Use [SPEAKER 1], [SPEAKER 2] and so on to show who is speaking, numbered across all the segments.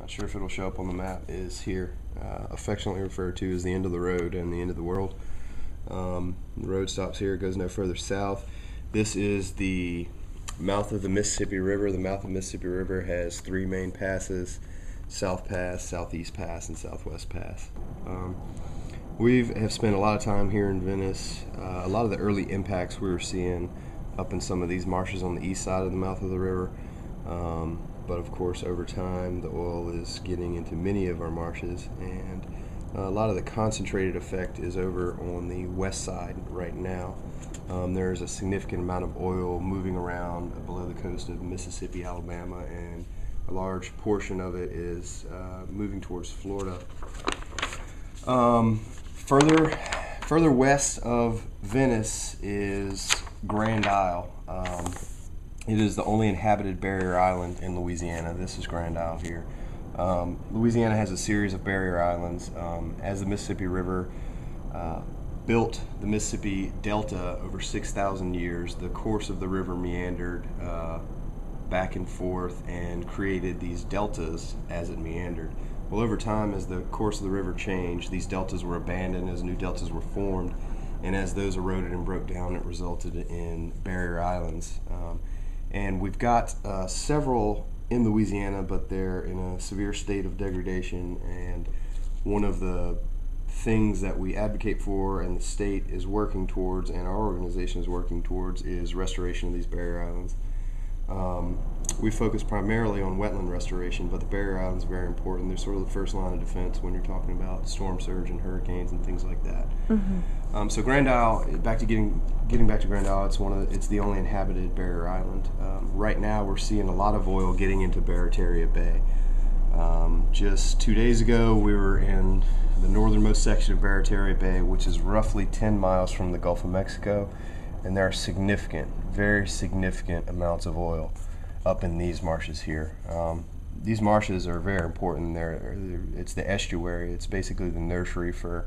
[SPEAKER 1] not sure if it'll show up on the map, is here, affectionately referred to as the end of the road and the end of the world. The road stops here, it goes no further south. This is the mouth of the Mississippi River. The mouth of the Mississippi River has three main passes: South Pass, Southeast Pass, and Southwest Pass. We have spent a lot of time here in Venice. A lot of the early impacts we were seeing up in some of these marshes on the east side of the mouth of the river. But of course, over time, the oil is getting into many of our marshes, and a lot of the concentrated effect is over on the west side right now. There's a significant amount of oil moving around below the coast of Mississippi, Alabama, and a large portion of it is moving towards Florida. Further west of Venice is Grand Isle. It is the only inhabited barrier island in Louisiana. This is Grand Isle here. Louisiana has a series of barrier islands. As the Mississippi River built the Mississippi Delta over 6,000 years, the course of the river meandered back and forth and created these deltas as it meandered. Well, over time, as the course of the river changed, these deltas were abandoned as new deltas were formed, and as those eroded and broke down, it resulted in barrier islands. And we've got several in Louisiana, but they're in a severe state of degradation, and one of the things that we advocate for and the state is working towards and our organization is working towards is restoration of these barrier islands. We focus primarily on wetland restoration, but the barrier islands are very important. They're sort of the first line of defense when you're talking about storm surge and hurricanes and things like that. Mm-hmm. So Grand Isle, getting back to Grand Isle, it's the only inhabited barrier island. Right now we're seeing a lot of oil getting into Barataria Bay. Just 2 days ago we were in the northernmost section of Barataria Bay, which is roughly 10 miles from the Gulf of Mexico, and there are significant, very significant amounts of oil up in these marshes here. These marshes are very important. It's the estuary. It's basically the nursery for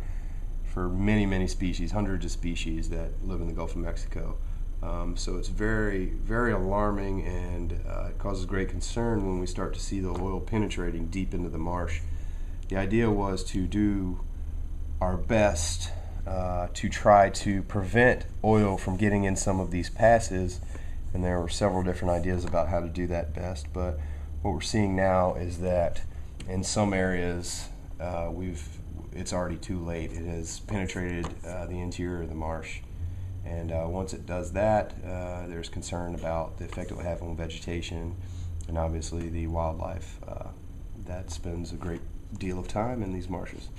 [SPEAKER 1] many, many species, hundreds of species that live in the Gulf of Mexico. So it's very, very alarming, and it causes great concern when we start to see the oil penetrating deep into the marsh. The idea was to do our best to try to prevent oil from getting in some of these passes, and there were several different ideas about how to do that best. But what we're seeing now is that in some areas it's already too late. It has penetrated the interior of the marsh, and once it does that, there's concern about the effect it will have on vegetation and obviously the wildlife that spends a great deal of time in these marshes.